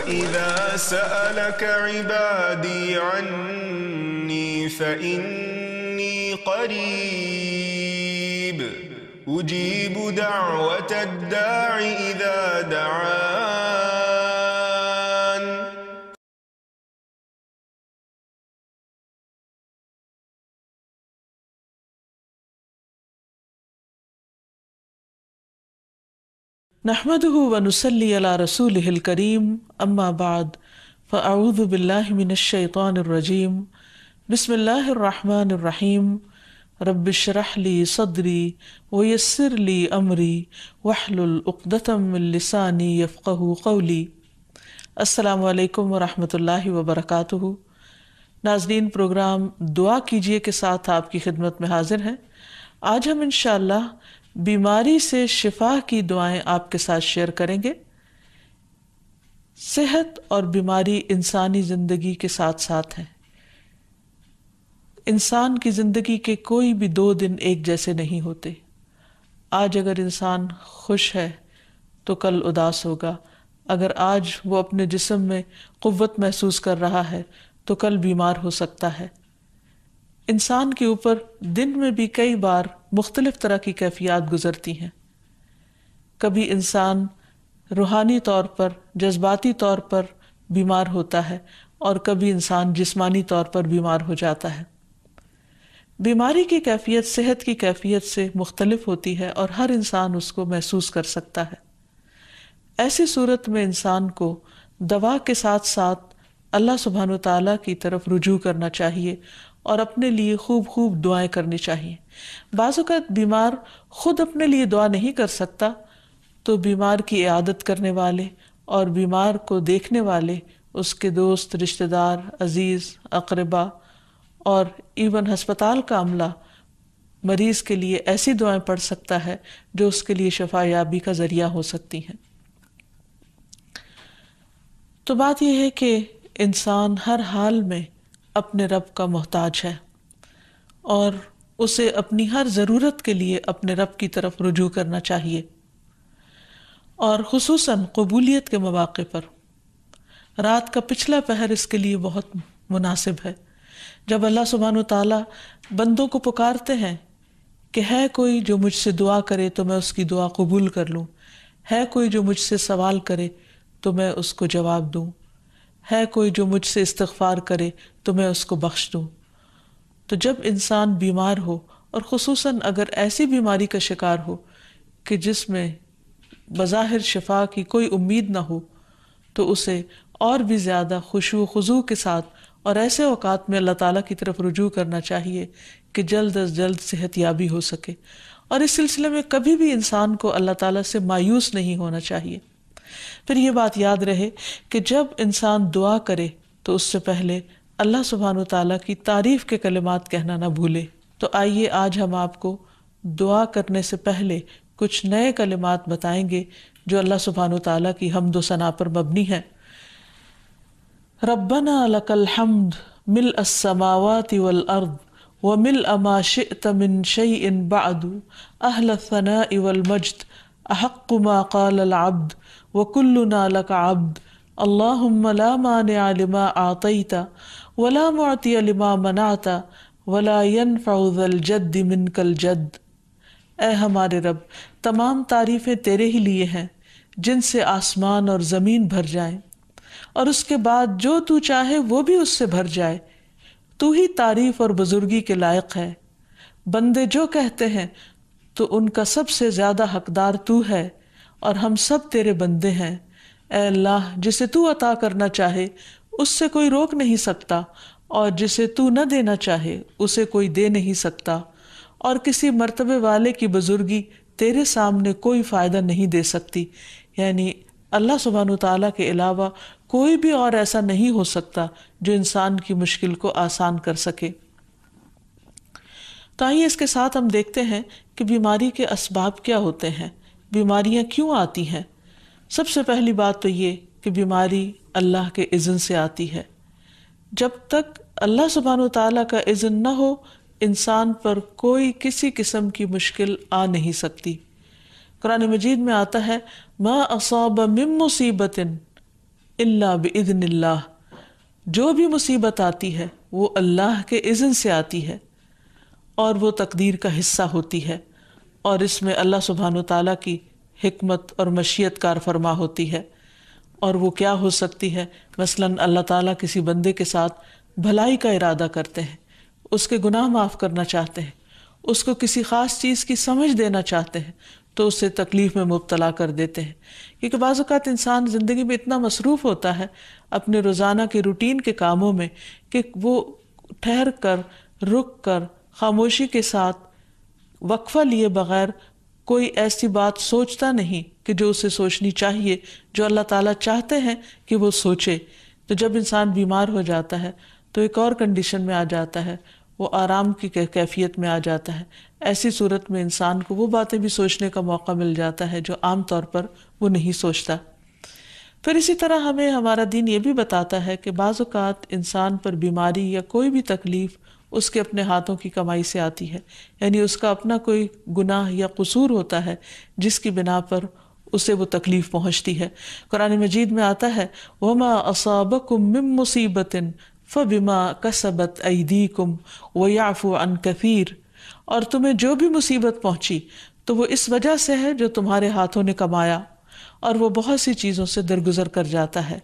وَإِذَا سَأَلَكَ عِبَادِي عَنِّي فَإِنِّي قَرِيبٌ أُجِيبُ دَعْوَةَ الدَّاعِ إِذَا دَعَانِ. نحمده ونصلي على رسوله الكريم اما بعد فاعوذ بالله من الشيطان الرجيم بسم الله الرحمن الرحيم رب اشرح لي صدري ويسر لي امري واحلل عقدة من لساني يفقهوا قولي. السلام علیکم ورحمۃ اللہ وبرکاتہ. ناظرین، پروگرام دعا کیجئے کے ساتھ آپ کی خدمت میں حاضر ہیں. آج ہم انشاءاللہ بیماری سے شفا کی دعائیں آپ کے ساتھ شیئر کریں گے. صحت اور بیماری انسانی زندگی کے ساتھ ساتھ ہیں. انسان کی زندگی کے کوئی بھی 2 دن ایک جیسے نہیں ہوتے. آج اگر انسان خوش ہے تو کل اداس ہوگا. اگر آج وہ اپنے جسم میں قوت محسوس کر رہا ہے تو کل بیمار ہو سکتا ہے. انسان کے اوپر دن میں بھی کئی بار مختلف طرح کی کیفیات گزرتی ہیں. کبھی انسان روحانی طور پر، جذباتی طور پر بیمار ہوتا ہے اور کبھی انسان جسمانی طور پر بیمار ہو جاتا ہے. بیماری کی کیفیت صحت کی کیفیت سے مختلف ہوتی ہے اور ہر انسان اس کو محسوس کر سکتا ہے. ایسی صورت میں انسان کو دوا کے ساتھ ساتھ اللہ سبحانہ و تعالیٰ کی طرف رجوع کرنا چاہیے اور اپنے لیے خوب خوب دعائیں کرنی چاہیے. بعض اوقات بیمار خود اپنے لیے دعا نہیں کر سکتا تو بیمار کی عیادت کرنے والے اور بیمار کو دیکھنے والے، اس کے دوست، رشتہ دار، عزیز، اقربا اور ایون ہسپتال کا عملہ مریض کے لیے ایسی دعائیں پڑھ سکتا ہے جو اس کے لیے شفا یابی کا ذریعہ ہو سکتی ہیں. تو بات یہ ہے کہ انسان ہر حال میں اپنے رب کا محتاج ہے اور اسے اپنی ہر ضرورت کے لیے اپنے رب کی طرف رجوع کرنا چاہیے، اور خصوصاً قبولیت کے مواقع پر. رات کا پچھلا پہر اس کے لیے بہت مناسب ہے، جب اللہ سبحانہ وتعالیٰ بندوں کو پکارتے ہیں کہ ہے کوئی جو مجھ سے دعا کرے تو میں اس کی دعا قبول کر لوں، ہے کوئی جو مجھ سے سوال کرے تو میں اس کو جواب دوں، ہے کوئی جو مجھ سے استغفار کرے تو میں اس کو بخش دوں. تو جب انسان بیمار ہو اور خصوصاً اگر ایسی بیماری کا شکار ہو کہ جس میں بظاہر شفا کی کوئی امید نہ ہو، تو اسے اور بھی زیادہ خشوع و خضوع کے ساتھ اور ایسے اوقات میں اللہ تعالیٰ کی طرف رجوع کرنا چاہیے کہ جلد از جلد صحت یابی ہو سکے. اور اس سلسلے میں کبھی بھی انسان کو اللہ تعالیٰ سے مایوس نہیں ہونا چاہیے. پھر یہ بات یاد رہے کہ جب انسان دعا کرے تو اس سے پہلے اللہ سبحانہ وتعالیٰ کی تعریف کے کلمات کہنا نہ بھولے. تو آئیے آج ہم آپ کو دعا کرنے سے پہلے کچھ نئے کلمات بتائیں گے جو اللہ سبحانہ وتعالیٰ کی حمد و ثنا پر مبنی ہیں. ربنا لک الحمد ملء السماوات والارض وملء ما شئت من شیء بعد اہل الثناء والمجد احق ما قال العبد وكلنا لك عبد اللهم لا مانع لما اعطيت ولا معطي لما منعت ولا ينفع ذا الجد منك الجد. اے ہمارے رب، تمام تعریفیں تیرے ہی لیے ہیں جن سے آسمان اور زمین بھر جائیں، اور اس کے بعد جو تو چاہے وہ بھی اس سے بھر جائے. تو ہی تعریف اور بزرگی کے لائق ہے. بندے جو کہتے ہیں تو ان کا سب سے زیادہ حقدار تو ہے، اور ہم سب تیرے بندے ہیں. اے اللہ، جسے تو عطا کرنا چاہے اس سے کوئی روک نہیں سکتا، اور جسے تو نہ دینا چاہے اسے کوئی دے نہیں سکتا، اور کسی مرتبے والے کی بزرگی تیرے سامنے کوئی فائدہ نہیں دے سکتی. یعنی اللہ سبحانہ وتعالیٰ کے علاوہ کوئی بھی اور ایسا نہیں ہو سکتا جو انسان کی مشکل کو آسان کر سکے. تو آئیے اس کے ساتھ ہم دیکھتے ہیں کہ بیماری کے اسباب کیا ہوتے ہیں، بیماریاں کیوں آتی ہیں. سب سے پہلی بات تو یہ کہ بیماری اللہ کے اذن سے آتی ہے. جب تک اللہ سبحانہ وتعالیٰ کا اذن نہ ہو انسان پر کوئی کسی قسم کی مشکل آ نہیں سکتی. قرآن مجید میں آتا ہے ما اصاب من مصیبت الا باذن اللہ، جو بھی مصیبت آتی ہے وہ اللہ کے اذن سے آتی ہے اور وہ تقدیر کا حصہ ہوتی ہے، اور اس میں اللہ سبحانہ وتعالیٰ کی حکمت اور مشیت کار فرما ہوتی ہے۔ اور وہ کیا ہو سکتی ہے؟ مثلاً اللہ تعالیٰ کسی بندے کے ساتھ بھلائی کا ارادہ کرتے ہیں، اس کے گناہ معاف کرنا چاہتے ہیں، اس کو کسی خاص چیز کی سمجھ دینا چاہتے ہیں، تو اسے تکلیف میں مبتلا کر دیتے ہیں، کیونکہ بعض اوقات انسان زندگی میں اتنا مصروف ہوتا ہے اپنے روزانہ کے روٹین کے کاموں میں کہ وہ ٹھہر کر، رک کر، خاموشی کے ساتھ وقفہ لیے بغیر کوئی ایسی بات سوچتا نہیں کہ جو اسے سوچنی چاہیے، جو اللہ تعالیٰ چاہتے ہیں کہ وہ سوچے۔ تو جب انسان بیمار ہو جاتا ہے تو ایک اور کنڈیشن میں آ جاتا ہے، وہ آرام کی کیفیت میں آ جاتا ہے۔ ایسی صورت میں انسان کو وہ باتیں بھی سوچنے کا موقع مل جاتا ہے جو عام طور پر وہ نہیں سوچتا۔ پھر اسی طرح ہمیں ہمارا دین یہ بھی بتاتا ہے کہ بعض اوقات انسان پر بیماری یا کوئی بھی تکلیف اس کے اپنے ہاتھوں کی کمائی سے آتی ہے، یعنی اس کا اپنا کوئی گناہ یا قصور ہوتا ہے جس کی بنا پر اسے وہ تکلیف پہنچتی ہے۔ قرآن مجید میں آتا ہے وَمَا أَصَابَكُم مِّن مُّصِيبَةٍ فَبِمَا كَسَبَتْ أَيْدِيكُمْ وَيَعْفُو عَن كَثِيرٍ، اور تمہیں جو بھی مصیبت پہنچی تو وہ اس وجہ سے ہے جو تمہارے ہاتھوں نے کمایا، اور وہ بہت سی چیزوں سے درگزر کر جاتا ہے۔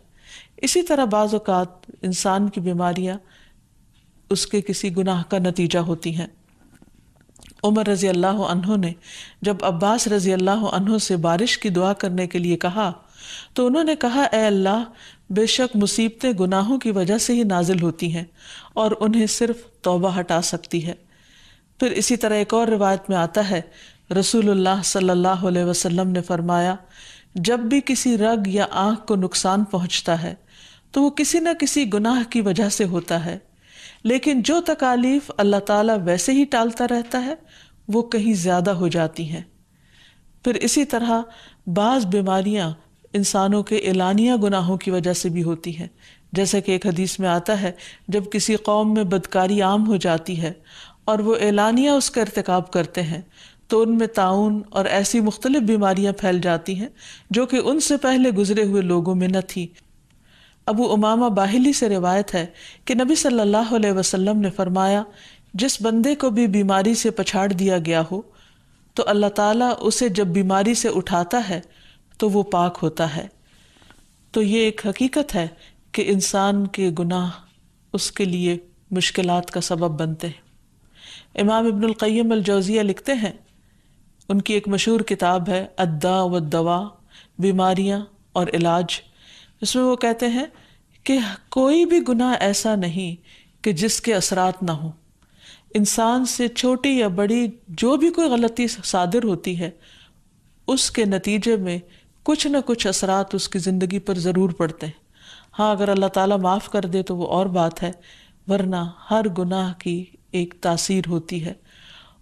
اسی طرح بعض اوقات انسان کی بیماریاں اس کے کسی گناہ کا نتیجہ ہوتی ہیں۔ عمر رضی اللہ عنہ نے جب عباس رضی اللہ عنہ سے بارش کی دعا کرنے کے لیے کہا تو انہوں نے کہا اے اللہ، بے شک مصیبتیں گناہوں کی وجہ سے ہی نازل ہوتی ہیں اور انہیں صرف توبہ ہٹا سکتی ہے۔ پھر اسی طرح ایک اور روایت میں آتا ہے رسول اللہ صلی اللہ علیہ وسلم نے فرمایا جب بھی کسی رگ یا آنکھ کو نقصان پہنچتا ہے تو وہ کسی نہ کسی گناہ کی وجہ سے ہوتا ہے، لیکن جو تکالیف اللہ تعالیٰ ویسے ہی ٹالتا رہتا ہے وہ کہیں زیادہ ہو جاتی ہیں۔ پھر اسی طرح بعض بیماریاں انسانوں کے اعلانیہ گناہوں کی وجہ سے بھی ہوتی ہیں، جیسا کہ ایک حدیث میں آتا ہے جب کسی قوم میں بدکاری عام ہو جاتی ہے اور وہ اعلانیہ اس کا ارتکاب کرتے ہیں تو ان میں طاعون اور ایسی مختلف بیماریاں پھیل جاتی ہیں جو کہ ان سے پہلے گزرے ہوئے لوگوں میں نہ تھی۔ ابو امامہ باہلی سے روایت ہے کہ نبی صلی اللہ علیہ وسلم نے فرمایا جس بندے کو بھی بیماری سے پچھاڑ دیا گیا ہو تو اللہ تعالیٰ اسے جب بیماری سے اٹھاتا ہے تو وہ پاک ہوتا ہے۔ تو یہ ایک حقیقت ہے کہ انسان کے گناہ اس کے لیے مشکلات کا سبب بنتے ہیں۔ امام ابن القیم الجوزیہ لکھتے ہیں، ان کی ایک مشہور کتاب ہے الداء والدواء، بیماریاں اور علاج، اس میں وہ کہتے ہیں کہ کوئی بھی گناہ ایسا نہیں کہ جس کے اثرات نہ ہوں۔ انسان سے چھوٹی یا بڑی جو بھی کوئی غلطی صادر ہوتی ہے اس کے نتیجے میں کچھ نہ کچھ اثرات اس کی زندگی پر ضرور پڑتے ہیں۔ ہاں اگر اللہ تعالیٰ معاف کر دے تو وہ اور بات ہے، ورنہ ہر گناہ کی ایک تاثیر ہوتی ہے،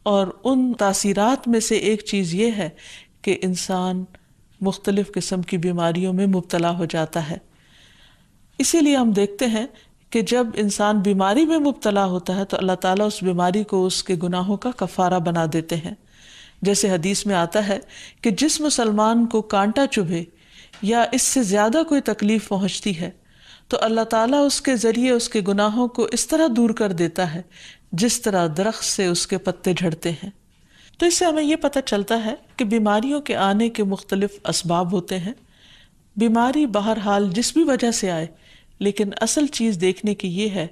اور ان تاثیرات میں سے ایک چیز یہ ہے کہ انسان مختلف قسم کی بیماریوں میں مبتلا ہو جاتا ہے۔ اسی لیے ہم دیکھتے ہیں کہ جب انسان بیماری میں مبتلا ہوتا ہے تو اللہ تعالیٰ اس بیماری کو اس کے گناہوں کا کفارہ بنا دیتے ہیں۔ جیسے حدیث میں آتا ہے کہ جس مسلمان کو کانٹا چبھے یا اس سے زیادہ کوئی تکلیف پہنچتی ہے تو اللہ تعالیٰ اس کے ذریعے اس کے گناہوں کو اس طرح دور کر دیتا ہے جس طرح درخت سے اس کے پتے جھڑتے ہیں۔ تو اس سے ہمیں یہ پتہ چلتا ہے کہ بیماریوں کے آنے کے مختلف اسباب ہوتے ہیں۔ بیماری بہرحال جس بھی وجہ سے آئے، لیکن اصل چیز دیکھنے کی یہ ہے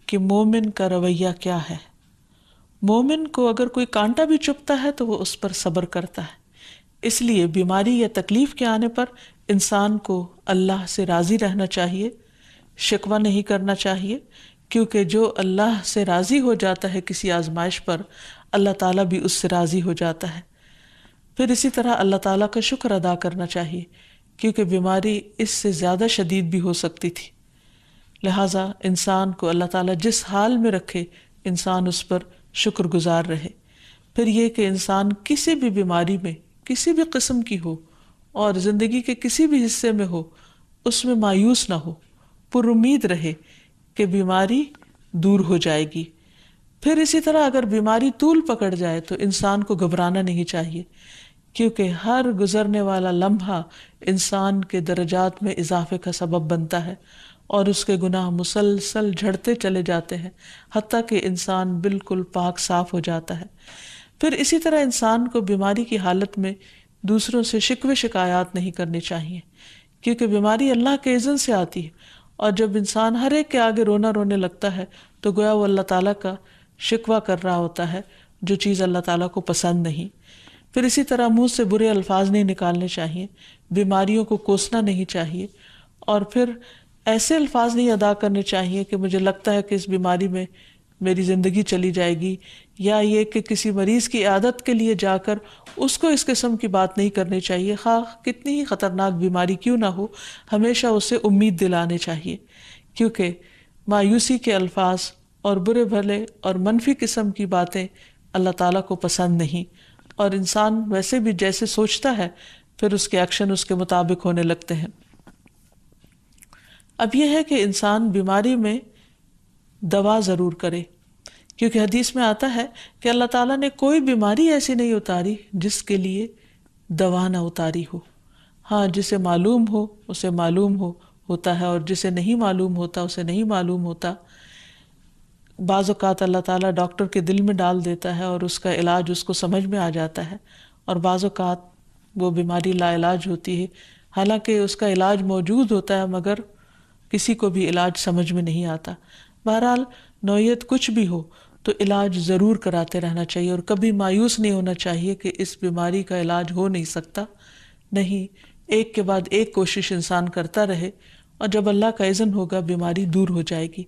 کہ مومن کا رویہ کیا ہے۔ مومن کو اگر کوئی کانٹا بھی چبھتا ہے تو وہ اس پر صبر کرتا ہے۔ اس لیے بیماری یا تکلیف کے آنے پر انسان کو اللہ سے راضی رہنا چاہیے، شکوہ نہیں کرنا چاہیے، کیونکہ جو اللہ سے راضی ہو جاتا ہے کسی آزمائش پر، اللہ تعالیٰ بھی اس سے راضی ہو جاتا ہے۔ پھر اسی طرح اللہ تعالیٰ کا شکر ادا کرنا چاہیے، کیونکہ بیماری اس سے زیادہ شدید بھی ہو سکتی تھی۔ لہٰذا انسان کو اللہ تعالیٰ جس حال میں رکھے انسان اس پر شکر گزار رہے۔ پھر یہ کہ انسان کسی بھی بیماری میں کسی بھی قسم کی ہو اور زندگی کے کسی بھی حصے میں ہو، اس میں مایوس نہ ہو، پر امید رہے کہ بیماری دور ہو جائے گی۔ پھر اسی طرح اگر بیماری طول پکڑ جائے تو انسان کو گھبرانا نہیں چاہیے، کیونکہ ہر گزرنے والا لمحہ انسان کے درجات میں اضافے کا سبب بنتا ہے اور اس کے گناہ مسلسل جھڑتے چلے جاتے ہیں حتیٰ کہ انسان بالکل پاک صاف ہو جاتا ہے۔ پھر اسی طرح انسان کو بیماری کی حالت میں دوسروں سے شکوے شکایات نہیں کرنی چاہیے، کیونکہ بیماری اللہ کے اذن سے آتی ہے، اور جب انسان ہر ایک کے آگے رونے لگتا ہے تو گویا وہ اللہ تعالیٰ کا شکوہ کر رہا ہوتا ہے، جو چیز اللہ تعالیٰ کو پسند نہیں۔ پھر اسی طرح منہ سے برے الفاظ نہیں نکالنے چاہیے، بیماریوں کو کوسنا نہیں چاہیے، اور پھر ایسے الفاظ نہیں ادا کرنے چاہیے کہ مجھے لگتا ہے کہ اس بیماری میں میری زندگی چلی جائے گی، یا یہ کہ کسی مریض کی عیادت کے لیے جا کر اس کو اس قسم کی بات نہیں کرنی چاہیے، خواہ کتنی ہی خطرناک بیماری کیوں نہ ہو، ہمیشہ اسے امید دلانے چاہیے، کیونکہ مایوسی کے الفاظ اور برے بھلے اور منفی قسم کی باتیں اللہ تعالیٰ کو پسند نہیں، اور انسان ویسے بھی جیسے سوچتا ہے پھر اس کے ایکشن اس کے مطابق ہونے لگتے ہیں۔ اب یہ ہے کہ انسان بیماری میں دوا ضرور کرے، کیونکہ حدیث میں آتا ہے کہ اللہ تعالیٰ نے کوئی بیماری ایسی نہیں اتاری جس کے لیے دوا نہ اتاری ہو۔ ہاں، جسے معلوم ہو اسے معلوم ہوتا ہے، اور جسے نہیں معلوم ہوتا اسے نہیں معلوم ہوتا۔ بعض اوقات اللہ تعالیٰ ڈاکٹر کے دل میں ڈال دیتا ہے اور اس کا علاج اس کو سمجھ میں آ جاتا ہے، اور بعض اوقات وہ بیماری لا علاج ہوتی ہے، حالانکہ اس کا علاج موجود ہوتا ہے مگر کسی کو بھی علاج سمجھ میں نہیں آتا۔ بہرحال نوعیت کچھ بھی ہو تو علاج ضرور کراتے رہنا چاہیے، اور کبھی مایوس نہیں ہونا چاہیے کہ اس بیماری کا علاج ہو نہیں سکتا، نہیں، ایک کے بعد ایک کوشش انسان کرتا رہے، اور جب اللہ کا اذن ہوگا بیماری دور ہو جائے گی۔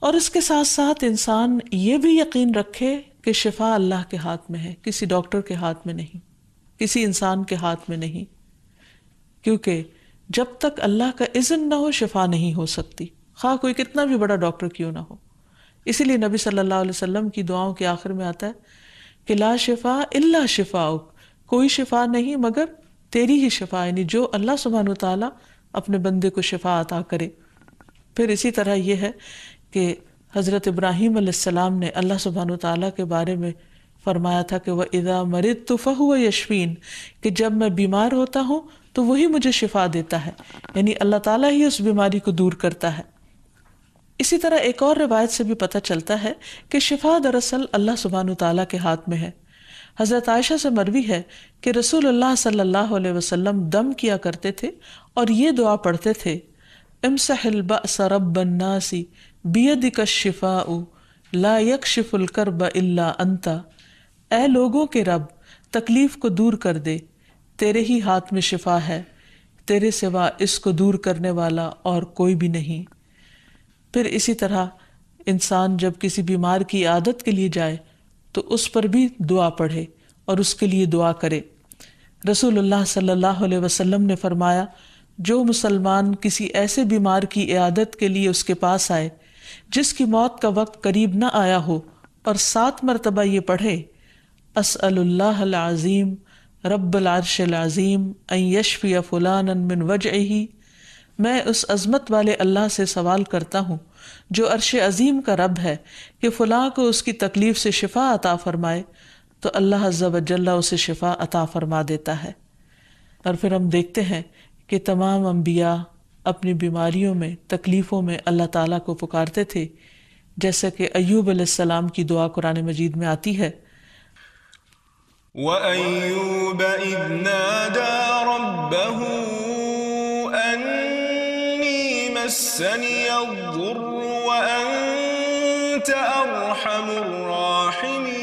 اور اس کے ساتھ ساتھ انسان یہ بھی یقین رکھے کہ شفا اللہ کے ہاتھ میں ہے، کسی ڈاکٹر کے ہاتھ میں نہیں، کسی انسان کے ہاتھ میں نہیں، کیونکہ جب تک اللہ کا اذن نہ ہو شفا نہیں ہو سکتی، خواہ کوئی کتنا بھی بڑا ڈاکٹر کیوں نہ ہو۔ اسی لیے نبی صلی اللہ علیہ وسلم کی دعاؤں کے آخر میں آتا ہے کہ لا شفا الا شفاؤک، کوئی شفا نہیں مگر تیری ہی شفا، یعنی جو اللہ سبحانہ وتعالیٰ اپنے بندے کو شفا عطا کرے۔ پھر اسی طرح یہ ہے کہ حضرت ابراہیم علیہ السلام نے اللہ سبحانہ وتعالیٰ کے بارے میں فرمایا تھا کہ وَإِذَا مَرِضْتُ فَهُوَ يَشْفِينِ، کہ جب میں بیمار ہوتا ہوں تو وہی مجھے شفا دیتا ہے، یعنی اللہ تعالیٰ ہی اس بیماری کو دور کرتا ہے۔ اسی طرح ایک اور روایت سے بھی پتہ چلتا ہے کہ شفا دراصل اللہ سبحانہ وتعالیٰ کے ہاتھ میں ہے۔ حضرت عائشہ سے مروی ہے کہ رسول اللہ صلی اللہ علیہ وسلم دم کیا کرتے تھے اور یہ دعا پڑھتے تھے، امسح البأس رب الناس بیدک الشفاء لا یکشف الکرب الا انت، اے لوگوں کے رب تکلیف کو دور کر دے، تیرے ہی ہاتھ میں شفا ہے، تیرے سوا اس کو دور کرنے والا اور کوئی بھی نہیں۔ پھر اسی طرح انسان جب کسی بیمار کی عادت کے لیے جائے تو اس پر بھی دعا پڑھے اور اس کے لیے دعا کرے۔ رسول اللہ صلی اللہ علیہ وسلم نے فرمایا، جو مسلمان کسی ایسے بیمار کی عیادت کے لیے اس کے پاس آئے جس کی موت کا وقت قریب نہ آیا ہو اور 7 مرتبہ یہ پڑھے، اسأل اللہ العظیم رب العرش العظیم ان یشفی فلانا من وجعہ، میں اس عظمت والے اللہ سے سوال کرتا ہوں جو عرش عظیم کا رب ہے کہ فلاں کو اس کی تکلیف سے شفا عطا فرمائے، تو اللہ عز و جل اسے شفا عطا فرما دیتا ہے۔ اور پھر ہم دیکھتے ہیں کہ تمام انبیاء اپنی بیماریوں میں، تکلیفوں میں اللہ تعالیٰ کو پکارتے تھے، جیسا کہ ایوب علیہ السلام کی دعا قرآن مجید میں آتی ہے، وَأَيُّوبَ إِذْ نَادَى رَبَّهُ أَنِّي مَسَّنِيَ الضُّرُّ وَأَنْتَ أَرْحَمُ الرَّاحِمِينَ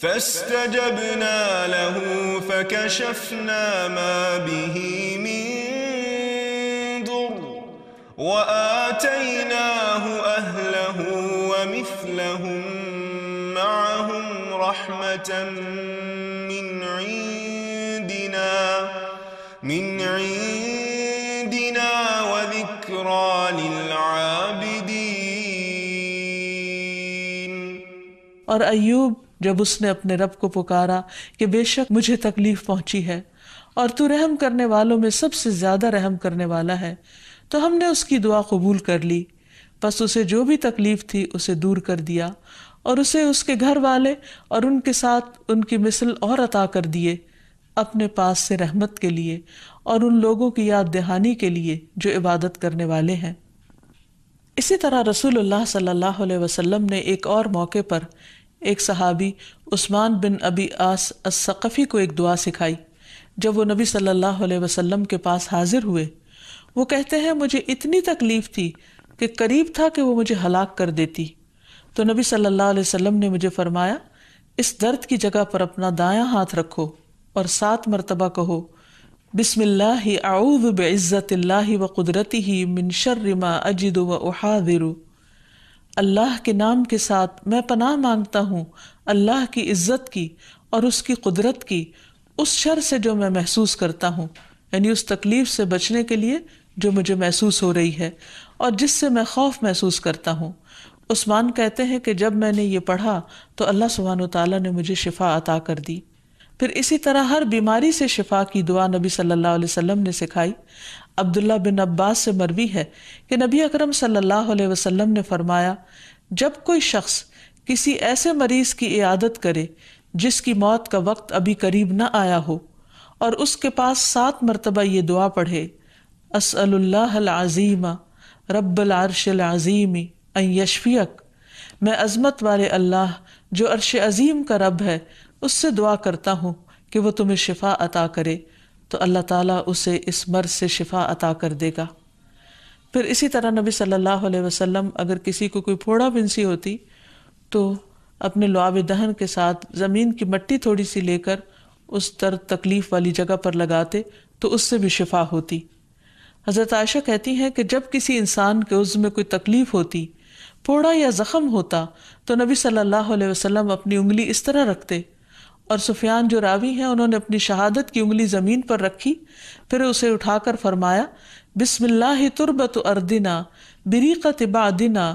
فَاسْتَجَبْنَا لَهُ فَكَشَفْنَا مَا بِهِ مِنْ ضُرٍّ وَآتَيْنَاهُ أَهْلَهُ وَمِثْلَهُمْ مَعَهُمْ رَحْمَةً مِنْ عِنْدِنَا وَذِكْرَى لِلْعَابِدِينَ۔ اور ایوب جب اس نے اپنے رب کو پکارا کہ بے شک مجھے تکلیف پہنچی ہے اور تو رحم کرنے والوں میں سب سے زیادہ رحم کرنے والا ہے، تو ہم نے اس کی دعا قبول کر لی، پس اسے جو بھی تکلیف تھی اسے دور کر دیا اور اسے اس کے گھر والے اور ان کے ساتھ ان کی مثل اور عطا کر دیے اپنے پاس سے رحمت کے لیے اور ان لوگوں کی یاد دہانی کے لیے جو عبادت کرنے والے ہیں۔ اسی طرح رسول اللہ صلی اللہ علیہ وسلم نے ایک اور موقع پر ایک صحابی عثمان بن ابی عاص الثقفی کو ایک دعا سکھائی۔ جب وہ نبی صلی اللہ علیہ وسلم کے پاس حاضر ہوئے، وہ کہتے ہیں مجھے اتنی تکلیف تھی کہ قریب تھا کہ وہ مجھے ہلاک کر دیتی، تو نبی صلی اللہ علیہ وسلم نے مجھے فرمایا اس درد کی جگہ پر اپنا دایاں ہاتھ رکھو اور 7 مرتبہ کہو بسم اللہ اعوذ بعزت اللہ وقدرتہ من شر ما اجد واحاذر۔ اللہ کے نام کے ساتھ میں پناہ مانگتا ہوں اللہ کی عزت کی اور اس کی قدرت کی اس شر سے جو میں محسوس کرتا ہوں، یعنی اس تکلیف سے بچنے کے لیے جو مجھے محسوس ہو رہی ہے اور جس سے میں خوف محسوس کرتا ہوں۔ عثمان کہتے ہیں کہ جب میں نے یہ پڑھا تو اللہ سبحانہ وتعالیٰ نے مجھے شفا عطا کر دی۔ پھر اسی طرح ہر بیماری سے شفا کی دعا نبی صلی اللہ علیہ وسلم نے سکھائی۔ عبداللہ بن عباس سے مروی ہے کہ نبی اکرم صلی اللہ علیہ وسلم نے فرمایا جب کوئی شخص کسی ایسے مریض کی عیادت کرے جس کی موت کا وقت ابھی قریب نہ آیا ہو اور اس کے پاس 7 مرتبہ یہ دعا پڑھے اسأل اللہ العظیم رب العرش العظیم ان یشفیک، میں عظمت والے اللہ جو عرش عظیم کا رب ہے اس سے دعا کرتا ہوں کہ وہ تمہیں شفا عطا کرے، تو اللہ تعالیٰ اسے اس مرض سے شفا عطا کر دے گا۔ پھر اسی طرح نبی صلی اللہ علیہ وسلم اگر کسی کو کوئی پھوڑا بنسی ہوتی تو اپنے لعاب دہن کے ساتھ زمین کی مٹی تھوڑی سی لے کر اس درد تکلیف والی جگہ پر لگاتے تو اس سے بھی شفا ہوتی۔ حضرت عائشہ کہتی ہیں کہ جب کسی انسان کے عضو میں کوئی تکلیف ہوتی، پھوڑا یا زخم ہوتا، تو نبی صلی اللہ علیہ وسلم اپنی انگلی اس طرح رکھتے، اور سفیان جو راوی ہیں انہوں نے اپنی شہادت کی انگلی زمین پر رکھی، پھر اسے اٹھا کر فرمایا بسم اللہ تربت اردنا بریقت بعدنا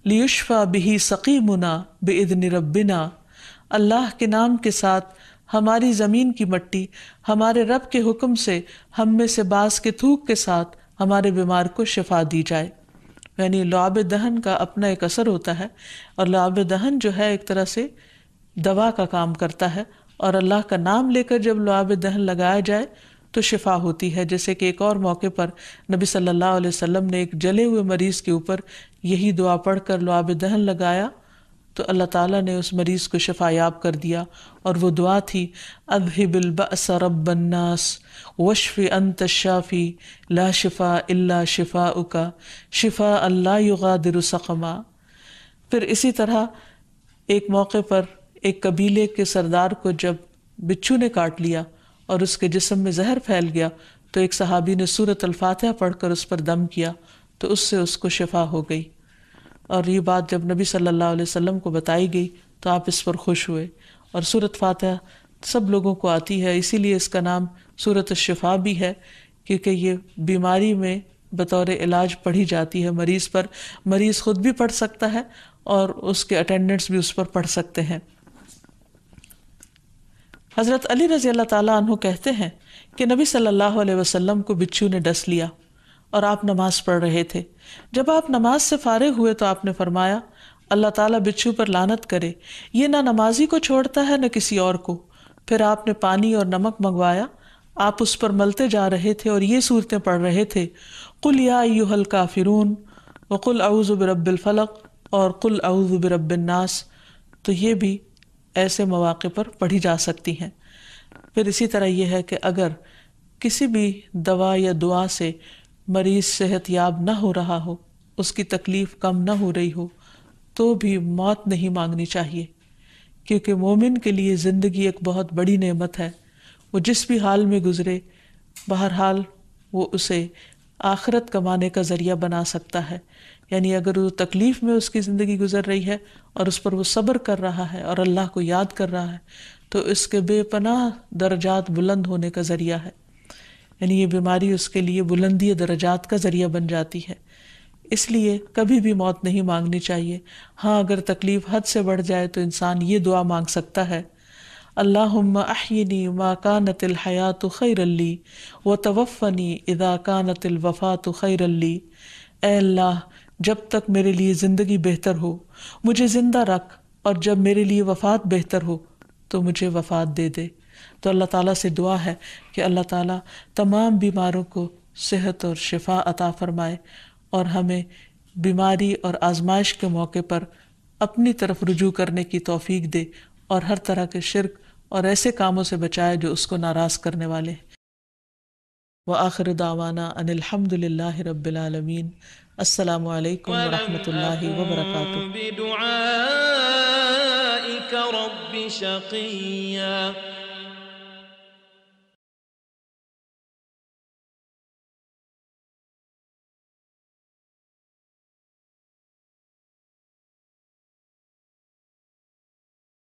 لیشفى به سقیمنا باذن ربنا، اللہ کے نام کے ساتھ ہماری زمین کی مٹی ہمارے رب کے حکم سے ہم میں سے بعض کے تھوک کے ساتھ ہمارے بیمار کو شفا دی جائے۔ یعنی لعاب دہن کا اپنا ایک اثر ہوتا ہے، اور لعاب دہن جو ہے ایک طرح سے دوا کا کام کرتا ہے، اور اللہ کا نام لے کر جب لعاب دہن لگایا جائے تو شفا ہوتی ہے۔ جیسے کہ ایک اور موقع پر نبی صلی اللہ علیہ وسلم نے ایک جلے ہوئے مریض کے اوپر یہی دعا پڑھ کر لعاب دہن لگایا تو اللہ تعالیٰ نے اس مریض کو شفا یاب کر دیا، اور وہ دعا تھی اذہب البأس رب الناس واشف انت الشافی لا شفاء الا شفاؤک شفاء لا یغادر سقما۔ پھر اسی طرح ایک موقع پر ایک قبیلے کے سردار کو جب بچھو نے کاٹ لیا اور اس کے جسم میں زہر پھیل گیا تو ایک صحابی نے سورۃ الفاتحہ پڑھ کر اس پر دم کیا تو اس سے اس کو شفا ہو گئی، اور یہ بات جب نبی صلی اللہ علیہ وسلم کو بتائی گئی تو آپ اس پر خوش ہوئے۔ اور سورۃ فاتحہ سب لوگوں کو آتی ہے، اسی لیے اس کا نام سورۃ الشفا بھی ہے، کیونکہ یہ بیماری میں بطور علاج پڑھی جاتی ہے مریض پر، مریض خود بھی پڑھ سکتا ہے اور اس کے اٹینڈنٹس بھی اس پر پڑھ سکتے ہیں۔ حضرت علی رضی اللہ تعالیٰ عنہ کہتے ہیں کہ نبی صلی اللہ علیہ وسلم کو بچھو نے ڈس لیا اور آپ نماز پڑھ رہے تھے۔ جب آپ نماز سے فارغ ہوئے تو آپ نے فرمایا اللہ تعالیٰ بچھو پر لعنت کرے، یہ نہ نمازی کو چھوڑتا ہے نہ کسی اور کو۔ پھر آپ نے پانی اور نمک منگوایا، آپ اس پر ملتے جا رہے تھے اور یہ صورتیں پڑھ رہے تھے قل یا ایھا الکافرون وقل اعوذ برب الفلق اور قل اعوذ برب الناس، تو یہ بھی ایسے مواقع پر پڑھی جا سکتی ہیں۔ پھر اسی طرح یہ ہے کہ اگر کسی بھی دوا یا دعا سے مریض صحت یاب نہ ہو رہا ہو، اس کی تکلیف کم نہ ہو رہی ہو، تو بھی موت نہیں مانگنی چاہیے، کیونکہ مومن کے لیے زندگی ایک بہت بڑی نعمت ہے۔ وہ جس بھی حال میں گزرے، بہرحال وہ اسے آخرت کمانے کا ذریعہ بنا سکتا ہے۔ یعنی اگر وہ تکلیف میں اس کی زندگی گزر رہی ہے اور اس پر وہ صبر کر رہا ہے اور اللہ کو یاد کر رہا ہے تو اس کے بے پناہ درجات بلند ہونے کا ذریعہ ہے۔ یعنی یہ بیماری اس کے لیے بلندی درجات کا ذریعہ بن جاتی ہے، اس لیے کبھی بھی موت نہیں مانگنی چاہیے۔ ہاں اگر تکلیف حد سے بڑھ جائے تو انسان یہ دعا مانگ سکتا ہے اللہم احینی ما کانت الحیات خیرا لی وتوفنی اذا کانت الوفات خیرا لی، اے اللہ جب تک میرے لیے زندگی بہتر ہو مجھے زندہ رکھ، اور جب میرے لیے وفات بہتر ہو تو مجھے وفات دے دے۔ تو اللہ تعالیٰ سے دعا ہے کہ اللہ تعالیٰ تمام بیماروں کو صحت اور شفا عطا فرمائے اور ہمیں بیماری اور آزمائش کے موقع پر اپنی طرف رجوع کرنے کی توفیق دے اور ہر طرح کے شرک اور ایسے کاموں سے بچائے جو اس کو ناراض کرنے والے۔ وآخر دعوانا ان الحمد للہ رب العالمین۔ السلام علیکم ورحمۃ اللہ وبرکاتہ۔ بدعائك رب شقيا